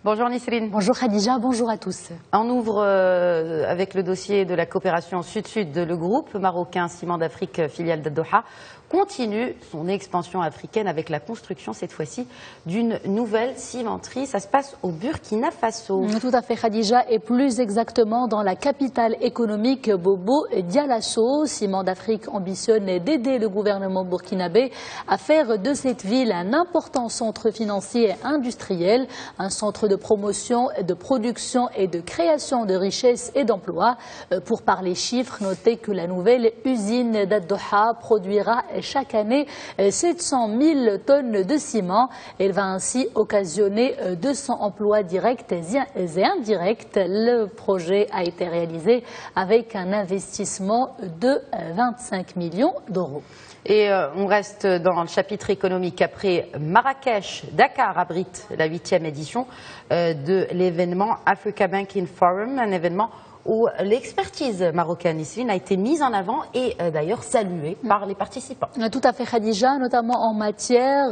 Bonjour Nisrine. Bonjour Khadija, bonjour à tous. On ouvre avec le dossier de la coopération sud-sud. Le groupe marocain Ciment d'Afrique, filiale de Doha, continue son expansion africaine avec la construction cette fois-ci d'une nouvelle cimenterie. Ça se passe au Burkina Faso. Tout à fait Khadija, et plus exactement dans la capitale économique Bobo Dioulasso. Ciment d'Afrique ambitionne d'aider le gouvernement burkinabé à faire de cette ville un important centre financier et industriel, un centre de promotion, de production et de création de richesses et d'emplois. Pour parler chiffres, notez que la nouvelle usine d'Ad-Doha produira chaque année 700 000 tonnes de ciment. Elle va ainsi occasionner 200 emplois directs et indirects. Le projet a été réalisé avec un investissement de 25 millions d'euros. Et on reste dans le chapitre économique après Marrakech. Dakar abrite la 8e édition de l'événement Africa Banking Forum, un événement où l'expertise marocaine ici a été mise en avant et d'ailleurs saluée par les participants. Tout à fait Khadija, notamment en matière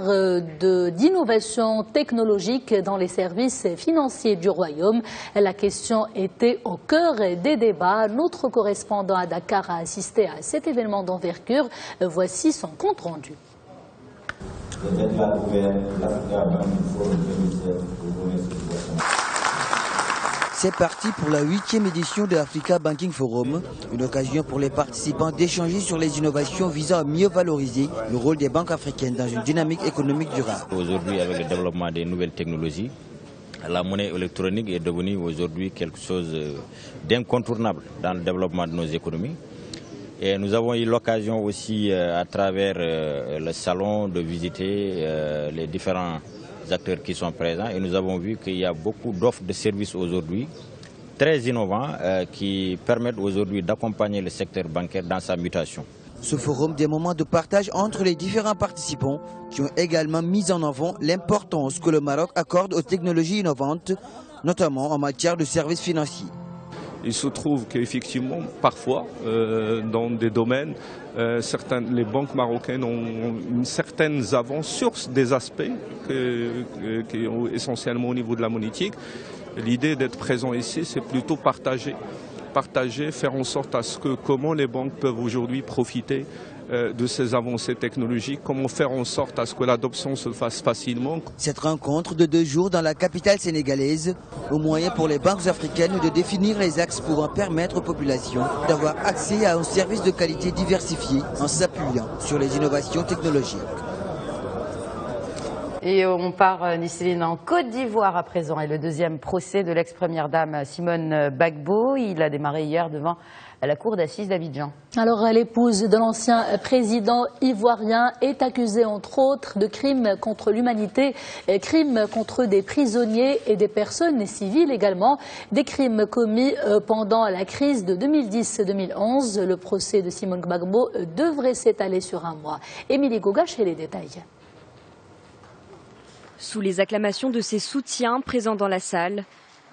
d'innovation technologique dans les services financiers du royaume. La question était au cœur des débats. Notre correspondant à Dakar a assisté à cet événement d'envergure. Voici son compte rendu. C'est parti pour la 8e édition de l'Africa Banking Forum, une occasion pour les participants d'échanger sur les innovations visant à mieux valoriser le rôle des banques africaines dans une dynamique économique durable. Aujourd'hui, avec le développement des nouvelles technologies, la monnaie électronique est devenue aujourd'hui quelque chose d'incontournable dans le développement de nos économies. Et nous avons eu l'occasion aussi, à travers le salon, de visiter les différents acteurs qui sont présents, et nous avons vu qu'il y a beaucoup d'offres de services aujourd'hui très innovants qui permettent aujourd'hui d'accompagner le secteur bancaire dans sa mutation. Ce forum, des moments de partage entre les différents participants qui ont également mis en avant l'importance que le Maroc accorde aux technologies innovantes, notamment en matière de services financiers. Il se trouve qu'effectivement, parfois, dans des domaines, les banques marocaines ont une certaine avance sur des aspects qui ont essentiellement au niveau de la monétique. L'idée d'être présent ici, c'est plutôt partager, faire en sorte à ce que comment les banques peuvent aujourd'hui profiter de ces avancées technologiques, comment faire en sorte à ce que l'adoption se fasse facilement. Cette rencontre de 2 jours dans la capitale sénégalaise, au moyen pour les banques africaines de définir les axes pouvant permettre aux populations d'avoir accès à un service de qualité diversifié en s'appuyant sur les innovations technologiques. Et on part, Nisrine, en Côte d'Ivoire à présent. Et le deuxième procès de l'ex-première dame Simone Gbagbo, il a démarré hier devant la cour d'assises d'Abidjan. Alors l'épouse de l'ancien président ivoirien est accusée entre autres de crimes contre l'humanité, crimes contre des prisonniers et des personnes civiles également, des crimes commis pendant la crise de 2010-2011. Le procès de Simone Gbagbo devrait s'étaler sur 1 mois. Émilie Gogache et les détails. Sous les acclamations de ses soutiens présents dans la salle,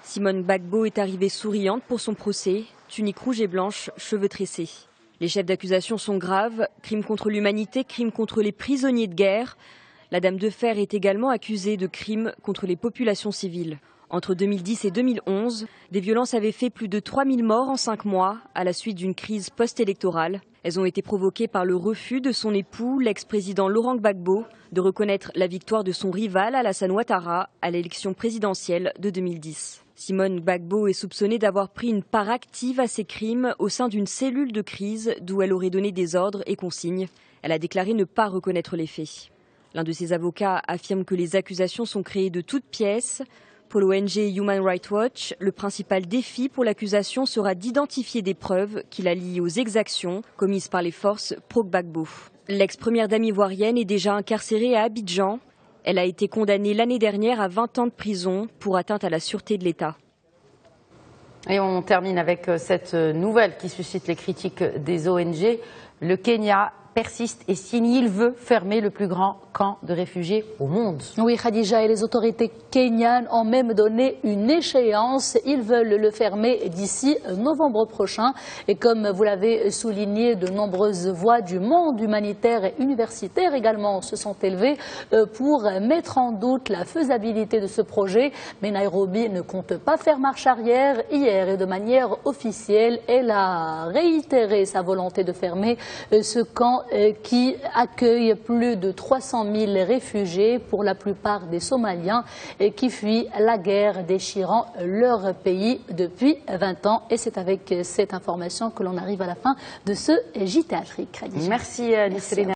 Simone Gbagbo est arrivée souriante pour son procès, tunique rouge et blanche, cheveux tressés. Les chefs d'accusation sont graves, crimes contre l'humanité, crimes contre les prisonniers de guerre. La Dame de Fer est également accusée de crimes contre les populations civiles. Entre 2010 et 2011, des violences avaient fait plus de 3000 morts en 5 mois à la suite d'une crise post-électorale. Elles ont été provoquées par le refus de son époux, l'ex-président Laurent Gbagbo, de reconnaître la victoire de son rival Alassane Ouattara à l'élection présidentielle de 2010. Simone Gbagbo est soupçonnée d'avoir pris une part active à ces crimes au sein d'une cellule de crise d'où elle aurait donné des ordres et consignes. Elle a déclaré ne pas reconnaître les faits. L'un de ses avocats affirme que les accusations sont créées de toutes pièces. Pour l'ONG Human Rights Watch, le principal défi pour l'accusation sera d'identifier des preuves qui la lient aux exactions commises par les forces pro-Gbagbo. L'ex-première dame ivoirienne est déjà incarcérée à Abidjan. Elle a été condamnée l'année dernière à 20 ans de prison pour atteinte à la sûreté de l'État. Et on termine avec cette nouvelle qui suscite les critiques des ONG. Le Kenya persiste et signe. Il veut fermer le plus grand camp de réfugiés au monde. Oui, Khadija, et les autorités kenyanes ont même donné une échéance. Ils veulent le fermer d'ici novembre prochain. Et comme vous l'avez souligné, de nombreuses voix du monde humanitaire et universitaire également se sont élevées pour mettre en doute la faisabilité de ce projet. Mais Nairobi ne compte pas faire marche arrière. Hier, et de manière officielle, elle a réitéré sa volonté de fermer ce camp qui accueille plus de 300 000 réfugiés, pour la plupart des Somaliens qui fuient la guerre déchirant leur pays depuis 20 ans. Et c'est avec cette information que l'on arrive à la fin de ce JT Afrique. Merci, Nisrine.